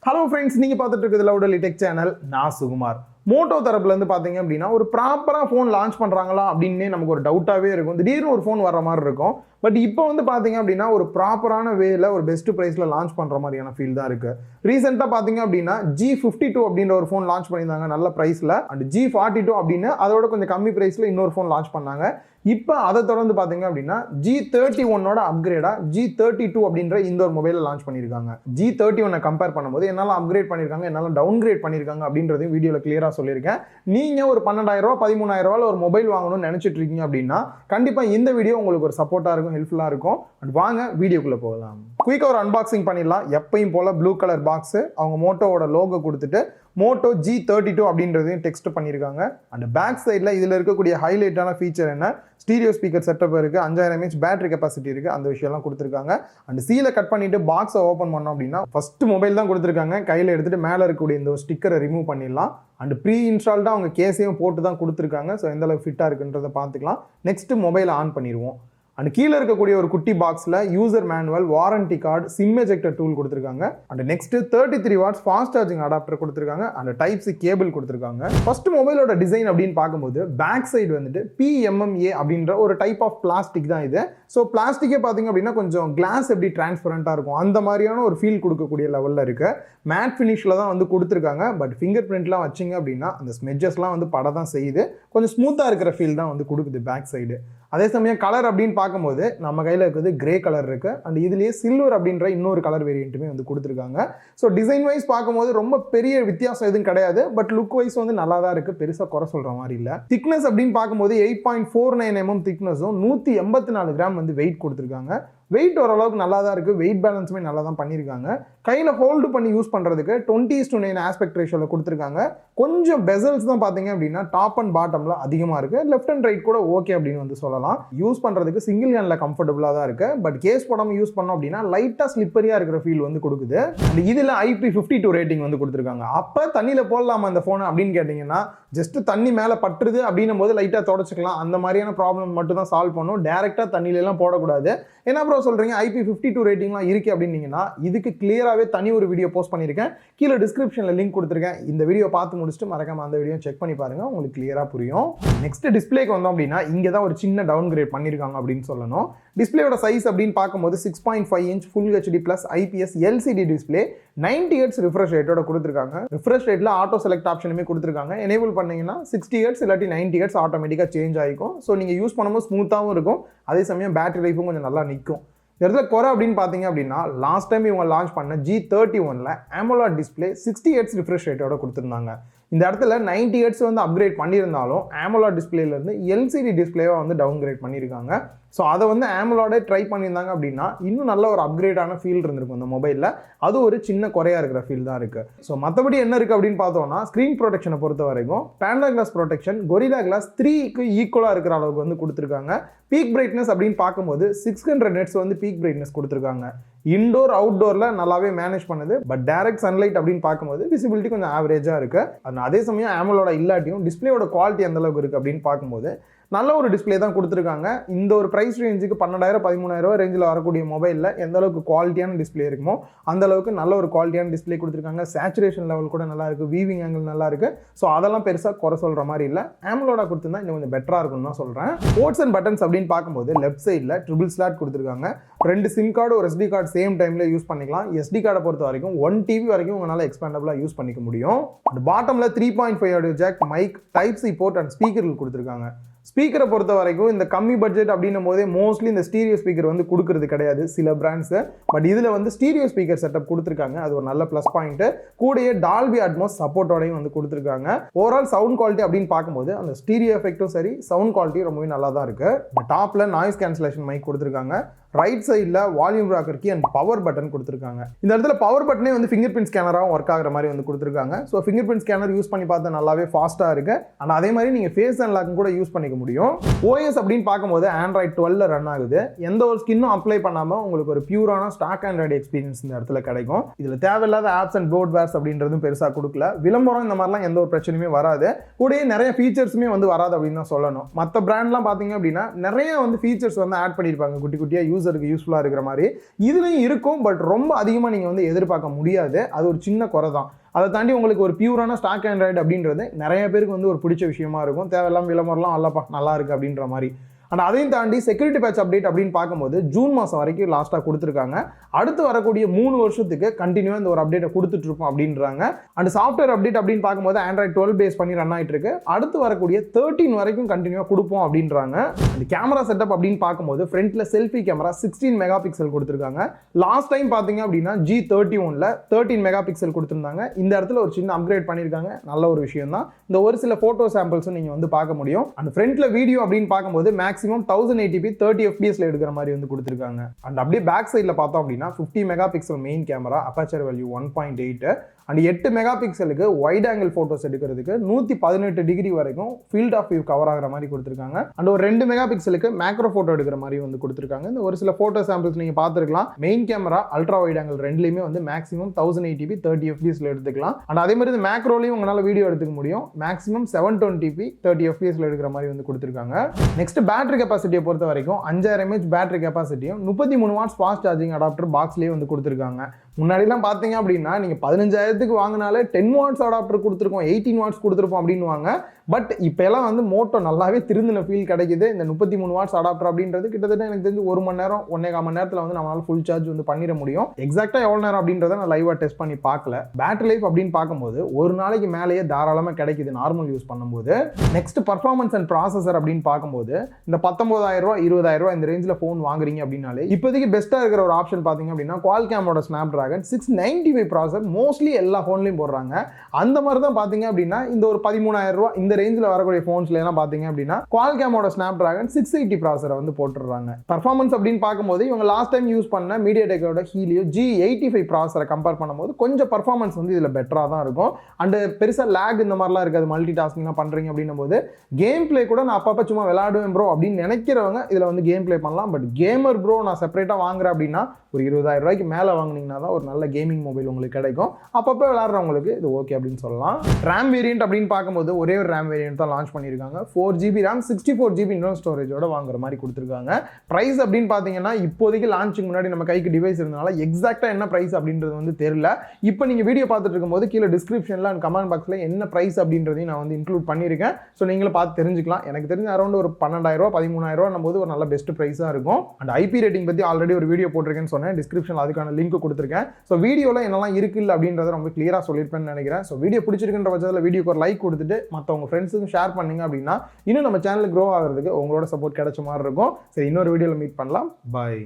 Hello friends, நீங்கள் பார்த்துட்டு இருக்கிறது லவுடலி டெக் சேனல். நான் சுகுமார். மோட்டோ தரப்புலேருந்து பார்த்தீங்க அப்படின்னா ஒரு ப்ராப்பராக ஃபோன் லான்ச் பண்ணுறாங்களா அப்படின்னே நமக்கு ஒரு டவுட்டாகவே இருக்கும். திடீர்னு ஒரு ஃபோன் வர மாதிரி இருக்கும். பட் இப்போ வந்து பார்த்தீங்க அப்படின்னா ஒரு ப்ராப்பரான வேல ஒரு பெஸ்ட் ப்ரைஸில் லான்ச் பண்ணுற மாதிரியான ஃபீல் தான் இருக்குது. ரீசெண்டாக பார்த்தீங்க அப்படின்னா G52 அப்படின்ற ஒரு ஃபோன் லான்ச் பண்ணியிருந்தாங்க நல்ல ப்ரைஸில். அண்ட் G42 அப்படின்னு அதோட கொஞ்சம் கம்மி ப்ரைஸில் இன்னொரு ஃபோன் லான்ச் பண்ணாங்க. இப்போ அதை தொடர்ந்து பார்த்தீங்க அப்படின்னா G31 அப்கிரேடாக G32 அப்படின்ற இந்த ஒரு மொபைலை லான்ச் பண்ணியிருக்காங்க. G31 கம்பேர் பண்ணும்போது என்னால் அப்கிரேட் பண்ணியிருக்காங்க, என்னால் டவுன்கிரேட் பண்ணியிருக்காங்க அப்படின்றதையும் வீடியோவில் கிளியராக சொல்லியிருக்கேன். நீங்கள் ஒரு 12,000 13,000 ஒரு மொபைல் வாங்கணும்னு நினச்சிட்டு இருக்கீங்க அப்படின்னா கண்டிப்பாக இந்த வீடியோ உங்களுக்கு ஒரு சப்போர்ட்டாக இருக்கும், ஹெல்ப்ஃபுல்லாக இருக்கும். அண்ட் வாங்க வீடியோக்குள்ளே போகலாம். குயிக்காக ஒரு அன்பாக்சிங் பண்ணிடலாம். எப்பயும் போல் ப்ளூ கலர் பாக்ஸு, அவங்க மோட்டோவோட லோகோ கொடுத்துட்டு மோட்டோ G32 அப்படின்றதையும் டெக்ஸ்ட் பண்ணியிருக்காங்க. அண்ட் பேக் சைடில் இதில் இருக்கக்கூடிய ஹைலைட்டான ஃபீச்சர் என்ன, ஸ்டீரியோ ஸ்பீக்கர் செட்டப் இருக்குது, 5000 mAh பேட்டரி கெப்பாசிட்டி இருக்குது, அந்த விஷயம்லாம் கொடுத்துருக்காங்க. அண்ட் சீலை கட் பண்ணிவிட்டு பாக்ஸை ஓப்பன் பண்ணோம் அப்படின்னா ஃபஸ்ட்டு மொபைல் தான் கொடுத்துருக்காங்க. கையில் எடுத்துகிட்டு மேலே இருக்கக்கூடிய இந்த ஸ்டிக்கரை ரிமூவ் பண்ணிடலாம். அண்ட் ப்ரீ இன்ஸ்டால்டாக அவங்க கேஸையும் போட்டு தான் கொடுத்துருக்காங்க. ஸோ எந்தளவுக்கு ஃபிட்டாக இருக்குன்றதை பார்த்துக்கலாம். நெக்ஸ்ட்டு மொபைலை ஆன் பண்ணிடுவோம். அண்ட் கீழே இருக்கக்கூடிய ஒரு குட்டி பாக்ஸில் user manual, warranty card, sim ejector tool கொடுத்துருக்காங்க. And next 33 watts fast charging adapter கொடுத்துருக்காங்க. அண்ட் டைப்-C கேபிள் கொடுத்துருக்காங்க. ஃபர்ஸ்ட் மொபைலோட டிசைன் அப்படின்னு பார்க்கும்போது பேக் சைடு வந்துட்டு PMMA அப்படின்ற ஒரு டைப் ஆஃப் பிளாஸ்டிக் தான் இது. ஸோ பிளாஸ்டிக்கே பார்த்தீங்க அப்படின்னா கொஞ்சம் கிளாஸ் எப்படி டிரான்ஸ்பரண்டாக இருக்கும் அந்த மாதிரியான ஒரு ஃபீல் கொடுக்கக்கூடிய லெவலில் இருக்கு. மேட் ஃபினிஷில் தான் வந்து கொடுத்துருக்காங்க. பட் ஃபிங்கர் பிரிண்ட்லாம் வச்சிங்க அப்படின்னா அந்த ஸ்மெட்ஜஸ்லாம் வந்து பட தான் செய்யுது. கொஞ்சம் ஸ்மூத்தாக இருக்கிற ஃபீல் தான் வந்து கொடுக்குது பேக் சைடு. அதே சமயம் கலர் அப்படின்னு பார்க்கும்போது நம்ம கையில் இருக்கிறது கிரே கலர் இருக்குது. அண்ட் இதுலேயே சில்வர் அப்படின்ற இன்னொரு கலர் வேரியண்ட்டுமே வந்து கொடுத்துருக்காங்க. ஸோ டிசைன் வைஸ் பார்க்கும்போது ரொம்ப பெரிய வித்தியாசம் எதுவும் கிடையாது. பட் லுக் வைஸ் வந்து நல்லா தான் இருக்குது, பெருசாக குறை சொல்கிற மாதிரி இல்லை. திக்னஸ் அப்படின்னு பார்க்கும்போது 8.49 mm திக்னஸும் 184 கிராம் வந்து வெயிட் கொடுத்துருக்காங்க. வெயிட் ஓரளவுக்கு நல்லா தான் இருக்குது. வெயிட் பேலன்ஸுமே நல்லா தான் பண்ணியிருக்காங்க. கையில் ஹோல்டு பண்ணி யூஸ் பண்ணுறதுக்கு 20:9 ஆஸ்பெக்ட் ரேஷியோவில் கொடுத்துருக்காங்க. கொஞ்சம் பெசல்ஸ் தான் பார்த்தீங்க அப்படின்னா டாப் அண்ட் பாட்டமில் அதிகமாக இருக்குது. லெஃப்ட் அண்ட் ரைட் கூட ஓகே அப்படின்னு வந்து சொல்லலாம். யூஸ் பண்ணுறதுக்கு சிங்கிள் ஹேண்டில் கம்ஃபர்டபுளாக தான் இருக்குது. பட் கேஸ் போடாமல் யூஸ் பண்ணோம் அப்படின்னா லைட்டாக ஸ்லிப்பரியாக இருக்கிற ஃபீல் வந்து கொடுக்குது. அண்ட் இதில் IP52 ரேட்டிங் வந்து கொடுத்துருக்காங்க. அப்போ தண்ணியில் போடலாமா அந்த ஃபோனை அப்படின்னு கேட்டிங்கன்னா ஜஸ்ட் தண்ணி மேலே பட்டுருது அப்படின்னும் போது லைட்டாக தொடச்சிக்கலாம். அந்த மாதிரியான ப்ராப்ளம் மட்டும் தான் சால்வ் பண்ணும். டேரெக்டாக தண்ணியிலலாம் போடக்கூடாது. என்ன ப்ரோ சொல்கிறீங்க, IP52 ரேட்டிங்லாம் இருக்குது அப்படின்னீங்கன்னா இதுக்கு கிளியராகவே தனி ஒரு வீடியோ போஸ்ட் பண்ணியிருக்கேன். கீழே டிஸ்கிரிப்ஷனில் லிங்க் கொடுத்துருக்கேன். இந்த வீடியோ பார்த்து முடிச்சுட்டு மறக்காம அந்த வீடியோ செக் பண்ணி பாருங்கள், உங்களுக்கு கிளியராக புரியும். நெக்ஸ்ட் டிஸ்பிளேக்கு வந்தோம் அப்படின்னா இங்கே தான் ஒரு சின்ன டவுன் கிரேட் பண்ணியிருக்காங்க அப்படின்னு சொல்லணும். டிஸ்பிளேயோட சைஸ் அப்படின்னு பார்க்கும்போது 6.5 inch full HD + IPS LCD display, 90 Hz refresh ரேட்டோட கொடுத்துருக்காங்க. ரிஃப்ரெஷ் ரேட்டில் ஆட்டோ செலக்ட் ஆப்ஷனுமே கொடுத்துருக்காங்க. எனேபிள் பண்ணீங்கன்னா 60 Hz இல்லாட்டி 90 Hz ஆட்டோமேட்டிக்காக சேஞ்ச் ஆகிக்கும். ஸோ நீங்கள் யூஸ் பண்ணும்போது ஸ்மூத்தாகவும் இருக்கும், அதே சமயம் பேட்டரி லைஃபும் கொஞ்சம் நல்லா நிற்கும். இந்த இடத்துல குறை அப்படின்னு பார்த்தீங்க அப்படின்னா லாஸ்ட் டைம் இவங்க லான்ச் பண்ண G31 AMOLED display 60 Hz refresh ரேட்டோட கொடுத்துருந்தாங்க. இந்த இடத்துல 90 Hz வந்து அப்கிரேட் பண்ணியிருந்தாலும் AMOLED டிஸ்பிளேலேருந்து LCD டிஸ்பிளேவாக வந்து டவுன் கிரேட் பண்ணியிருக்காங்க. ஸோ அதை வந்து AMOLED ட்ரை பண்ணியிருந்தாங்க அப்படின்னா இன்னும் நல்ல ஒரு அப்கிரேடான ஃபீல் இருந்திருக்கும் இந்த மொபைலில். அது ஒரு சின்ன குறையாக இருக்கிற ஃபீல் தான் இருக்குது. ஸோ மற்றபடி என்ன இருக்குது அப்படின்னு பார்த்தோம்னா ஸ்க்ரீன் ப்ரொடெக்ஷனை பொறுத்த வரைக்கும் பேண்டா கிளாஸ் ப்ரொடெக்ஷன் Gorilla Glass 3க்கு ஈக்குவலாக இருக்கிற அளவுக்கு வந்து கொடுத்துருக்காங்க. பீக் பிரைட்னஸ் அப்படின்னு பார்க்கும்போது 600 nits வந்து பீக் பிரைட்னஸ் கொடுத்துருக்காங்க. இன்டோர் அவுட்டோரில் நல்லாவே மேனேஜ் பண்ணுது. பட் டைரக்ட் சன்லைட் அப்படின்னு பார்க்கும்போது விசிபிலிட்டி கொஞ்சம் ஆவரேஜாக இருக்குது. அதே சமயம் AMOLED இல்லாட்டியும் டிஸ்பிளேயோட குவாலிட்டி எந்த அளவுக்கு இருக்குது அப்படின்னு பார்க்கும்போது நல்ல ஒரு டிஸ்பிளே தான் கொடுத்துருக்காங்க. இந்த ஒரு ப்ரைஸ் ரேஞ்சுக்கு 12,000 13,000 ரேஞ்சில் வரக்கூடிய மொபைலில் எந்த அளவுக்கு குவாலிட்டியான டிஸ்பிளே இருக்குமோ அந்த அளவுக்கு நல்ல ஒரு குவாலிட்டியான டிஸ்பிளே கொடுத்துருக்காங்க. சேச்சுரேஷன் லெவல் கூட நல்லா இருக்குது, வீவிங் ஆங்கிள் நல்லா இருக்குது. ஸோ அதெல்லாம் பெருசாக குறை சொல்கிற மாதிரி இல்லை. AMOLED கொடுத்துருந்தா இன்னும் கொஞ்சம் பெட்டராக இருக்கும்னு தான் சொல்கிறேன். போர்ட்ஸ் அண்ட் பட்டன்ஸ் அப்படின்னு பார்க்கும்போது லெஃப்ட் சைடில் ட்ரிபிள் ஸ்லாட் கொடுத்துருக்காங்க. 2 சிம் கார்டு ஒரு SD கார்டு சேம் டைமில் யூஸ் பண்ணிக்கலாம். SD கார்டை பொறுத்த வரைக்கும் 1 TB வரைக்கும் உங்களால் எக்ஸ்பேண்டபிளாக யூஸ் பண்ணிக்க முடியும். அண்ட் பாட்டமில் 3.5 audio jack, mic, type C port and ஸ்பீக்கர்கள் கொடுத்துருக்காங்க. ஸ்பீக்கரை பொறுத்த வரைக்கும் இந்த கம்மி பட்ஜெட் அப்படின்னும் போதே மோஸ்ட்லி இந்த ஸ்டீரியோ ஸ்பீக்கர் வந்து கொடுக்கறது கிடையாது சில பிராண்ட்ஸு. பட் இதில் வந்து ஸ்டீரியோ ஸ்பீக்கர் செட்டப் கொடுத்துருக்காங்க. அது ஒரு நல்ல ப்ளஸ் பாயிண்ட்டு. கூடயே டால்பி அட்மாஸ் சப்போர்ட்டோடையும் வந்து கொடுத்துருக்காங்க. ஓவரால் சவுண்ட் குவாலிட்டி அப்படின்னு பார்க்கும்போது அந்த ஸ்டீரியோ எஃபெக்ட்டும் சரி, சவுண்ட் குவாலிட்டி ரொம்பவே நல்லா தான் இருக்குது. இந்த டாப்பில் நாய்ஸ் கேன்சலேஷன் மைக் கொடுத்துருக்காங்க. ரைட் சைடில் volume rocker key and power button கொடுத்துருக்காங்க. இந்த இடத்துல பவர் பட்டனே வந்து ஃபிங்கர் பிரிண்ட் ஸ்கேனராகவும் ஒர்க் ஆகிற மாதிரி வந்து கொடுத்துருக்காங்க. So finger print scanner use பண்ணி பார்த்தா நல்லாவே ஃபாஸ்ட்டாக இருக்குது. அண்ட் அதே மாதிரி நீங்கள் ஃபேஸ் அன்லாக்கும் கூட யூஸ் பண்ணிக்க முடியும். OS அப்படின்னு பார்க்கும்போது Android 12 ரன் ஆகுது. எந்த ஒரு ஸ்கின்னும் அப்ளை பண்ணாமல் உங்களுக்கு ஒரு பியூரான ஸ்டாக் ஆண்ட்ராய்டு எக்ஸ்பீரியன்ஸ் இந்த இடத்துல கிடைக்கும். இதில் தேவையில்லாத ஆப்ஸ் அண்ட் போர்ட்வேர்ஸ் அப்படின்றதும் பெருசாக கொடுக்கல. விளம்பரம் இந்த மாதிரிலாம் எந்த ஒரு பிரச்சனையுமே வராது. கூடயே நிறைய ஃபீச்சர்ஸுமே வந்து வராது அப்படின்னு தான் சொல்லணும். மற்ற பிராண்ட்லாம் பார்த்தீங்க அப்படின்னா நிறைய வந்து ஃபீச்சர்ஸ் வந்து ஆட் பண்ணியிருப்பாங்க குட்டி குட்டியாக யூஸ் யூசருக்கு யூஸ்ஃபுல்லாக இருக்கிற மாதிரி இதுலையும் இருக்கும். பட் ரொம்ப அதிகமாக நீங்கள் வந்து எதிர்பார்க்க முடியாது. அது ஒரு சின்ன குறை தான். அதை தாண்டி உங்களுக்கு ஒரு பியூரான ஸ்டாக் ஆண்ட்ராய்டு அப்படின்றது நிறைய பேருக்கு வந்து ஒரு பிடிச்ச விஷயமா இருக்கும். தேவையில்லாம விளம்பரம்லாம் அல்லப்பா நல்லா இருக்குது அப்படின்ற மாதிரி. அண்ட் அதையும் தாண்டி செக்யூரிட்டி பேட்ச் அப்டேட் அப்படின்னு பார்க்கும்போது ஜூன் மாதம் வரைக்கும் லாஸ்ட்டாக கொடுத்துருக்காங்க. அடுத்து வரக்கூடிய 3 வருஷத்துக்கு கண்டினியூவாக இந்த ஒரு அப்டேட்டை கொடுத்துட்டு இருப்போம் அப்படின்றாங்க. அண்ட் சாஃப்ட்வேர் அப்டேட் அப்படின்னு பார்க்கும்போது ஆண்ட்ராய்ட் 12 பேஸ் பண்ணி ரன் ஆகிட்டு இருக்கு. அடுத்து வரக்கூடிய 13 வரைக்கும் கண்டினியூவாக கொடுப்போம் அப்படின்றாங்க. அந்த கேமரா செட்டப் அப்படின்னு பார்க்கும்போது ஃப்ரண்ட்ல செல்ஃபி கேமரா 16 மெகா பிக்சல் கொடுத்துருக்காங்க. லாஸ்ட் டைம் பார்த்தீங்க அப்படின்னா G31ல 13 மெகா பிக்சல் கொடுத்துருந்தாங்க. இந்த இடத்துல ஒரு சின்ன அப்கிரேட் பண்ணியிருக்காங்க. நல்ல ஒரு விஷயம் தான். இந்த ஒரு சில ஃபோட்டோ சாம்பிள்ஸும் நீங்கள் வந்து பார்க்க முடியும். அண்ட் ஃப்ரண்ட்ல வீடியோ அப்படின்னு பார்க்கும்போது மேக்ஸிமம் 1080p 30 fps எடுக்கிற மாதிரி வந்து கொடுத்துருக்காங்க. அண்ட் அப்படியே பேக் சைடில் பார்த்தோம் அப்படின்னா 50 mega pixel main camera, aperture value 1.8 and 8 mega பிக்சலுக்கு வைட் ஆங்கிள் ஃபோட்டோஸ் எடுக்கிறதுக்கு 118 டிகிரி வரைக்கும் ஃபீல்ட் ஆஃப் வியூ கவர் ஆகிற மாதிரி கொடுத்துருக்காங்க. அண்ட் ஒரு 2 மெகா பிக்சலுக்கு மேக்ரோ ஃபோட்டோ எடுக்கிற மாதிரி வந்து கொடுத்துருக்காங்க. இந்த ஒரு சில ஃபோட்டோ சாம்பிள்ஸ் நீங்கள் பார்த்துருக்கலாம். Main camera ultra wide angle ரெண்டுலையுமே வந்து மேக்ஸிமம் 1080p 30 fpsல எடுத்துக்கலாம். அண்ட் அதே மாதிரி இந்த மேக்ரோலையும் உங்களால் வீடியோ எடுத்துக்க முடியும். மேக்ஸிமம் 720p 30 fpsல எடுக்கிற மாதிரி வந்து கொடுத்துருக்காங்க. நெக்ஸ்ட் பேட்டரி கெப்பாசிட்டியை பொறுத்த வரைக்கும் 5000 mAh பேட்டரி கெப்பாசிட்டியும் 33 வாட்ஸ் ஃபாஸ்ட் சார்ஜிங் அடாப்டர் பாக்ஸ்லேயே வந்து கொடுத்துருக்காங்க. முன்னாடிலாம் பார்த்தீங்க அப்படின்னா நீங்கள் 15,000க்கு வாங்கினாலே 10 வாட்ஸ் அடாப்டர் கொடுத்துருக்கோம், 18 வாட்ஸ் கொடுத்துருப்போம் அப்படின்னு வாங்க. பட் இப்போ எல்லாம் வந்து மோட்டோ நல்லாவே திருந்தின ஃபீல் கிடைக்குது. இந்த 33 வாட்ஸ் அடாப்டர் அப்படின்றது கிட்டத்தட்ட எனக்கு தெரிஞ்சு 1 மணி நேரம் 1.25 மணி நேரத்தில் வந்து நம்மளால ஃபுல் சார்ஜ் வந்து பண்ணிட முடியும். எக்ஸாக்டாக எவ்வளோ நேரம் அப்படின்றத நான் லைவாக டெஸ்ட் பண்ணி பார்க்கல. பேட்டரி லைஃப் அப்படின்னு பார்க்கும்போது ஒரு நாளைக்கு மேலேயே தாராளமாக கிடைக்குது நார்மல் யூஸ் பண்ணும்போது. நெக்ஸ்ட் பர்ஃபார்மன்ஸ் அண்ட் ப்ராசஸர் அப்படின்னு பார்க்கும்போது இந்த 19,000 ரூபா 20,000 ரூபா இந்த ரேஞ்சில் ஃபோன் வாங்குறீங்க அப்படின்னாலே இப்போதைக்கு பெஸ்ட்டாக இருக்கிற ஒரு ஆப்ஷன் பார்த்தீங்க அப்படின்னா குவால்காமோட ஸ்னாப்டிராகன் 695 ப்ராசஸர் மோஸ்ட்லி எல்லா ஃபோன்லையும் போடுறாங்க. அந்த மாதிரி தான் பார்த்தீங்க அப்படின்னா இந்த ஒரு 13,000 ரூபா இந்த ரேஞ்சில் வரக்கூடிய ஃபோன்ஸ்ல எல்லாம் பார்த்தீங்க அப்படின்னா குவால்காமோட ஸ்னாப்டிராகன் 680 ப்ராசஸரை வந்து போட்டுடுறாங்க. பர்ஃபார்மன்ஸ் அப்படின்னு பார்க்கும்போது இவங்க லாஸ்ட் டைம் யூஸ் பண்ண மீடியாடெக்கோட ஹீலியோ G85 ப்ராசஸரை கம்பேர் பண்ணும்போது கொஞ்சம் பர்ஃபார்மன்ஸ் வந்து இதில் பெட்டராக தான் இருக்கும். அண்ட் பெருசாக லேக் இந்த மாதிரிலாம் இருக்காது. மல்டி டாஸ்கிங்லாம் பண்ணுறீங்க அப்படின்னும் போது கேம் பிளே கூட நான் அப்பப்போ சும்மா விளையாடுவேன் ப்ரோ அப்படின்னு நினைக்கிறவங்க இதில் வந்து கேம் பிளே பண்ணலாம். பட் கேமர் ப்ரோ நான் செப்பரேட்டாக வாங்குறேன் அப்படின்னா ஒரு 20,000 ரூபாய்க்கு மேலே வாங்கினீங்கன்னா தான் ஒரு நல்ல கேமிங் மொபைல் உங்களுக்கு கிடைக்கும். அப்பப்போ விளையாடுறவங்களுக்கு இது ஓகே அப்படின்னு சொல்லலாம். ரேம் வேரியன்ட் அப்படின்னு பார்க்கும்போது ஒரே ஒரு ரேம் வேரியன்ட் தான் லான்ச் பண்ணியிருக்காங்க. 4GB ரேம் 64GB இன்டர்னல் ஸ்டோரேஜோட வாங்குற மாதிரி கொடுத்துருக்காங்க. ப்ரைஸ் அப்படின்னு பார்த்தீங்கன்னா இப்போதைக்கு லான்ச்சுக்கு முன்னாடி நம்ம கைக்கு டிவைஸ் இருந்தனால எக்ஸாக்டாக என்ன ப்ரைஸ் அப்படின்றது வந்து தெரியல. இப்போ நீங்கள் வீடியோ பார்த்துட்டு இருக்கும்போது கீழே டிஸ்கிரிப்ஷனில் அண்ட் கமெண்ட் பாக்ஸில் என்ன ப்ரைஸ் அப்படின்றதையும் நான் வந்து இன்க்ளூட் பண்ணியிருக்கேன். ஸோ நீங்களும் பார்த்து தெரிஞ்சுக்கலாம். எனக்கு தெரிஞ்ச அரௌண்ட் ஒரு 12,000 ரூபா 13,000 ரூபா போது ஒரு நல்ல பெஸ்ட் ப்ரைஸாக இருக்கும். அண்ட் ஐபி ரேட்டிங் பற்றி ஆல்ரெடி ஒரு வீடியோ போட்டிருக்கேன்னு சொன்னேன். டிஸ்கிரிப்ஷனில் அதுக்கான லிங்க் கொடுத்துருக்கேன். ஸோ வீடியோவில் என்னெல்லாம் இருக்கு இல்லை அப்படின்றத ரொம்ப கிளியராக சொல்லியிருப்பேன்னு நினைக்கிறேன். ஸோ வீடியோ பிடிச்சிருக்கின்ற பட்சத்தில் வீடியோக்கு ஒரு லைக் கொடுத்துட்டு மற்றவங்க ஃப்ரெண்ட்ஸுக்கும் ஷேர் பண்ணீங்க அப்படின்னா இன்னும் நம்ம சேனல் க்ரோ ஆகிறதுக்கு உங்களோட சப்போர்ட் கிடைச்ச மாதிரி இருக்கும். சரி, இன்னொரு வீடியோவில் மீட் பண்ணலாம். பை.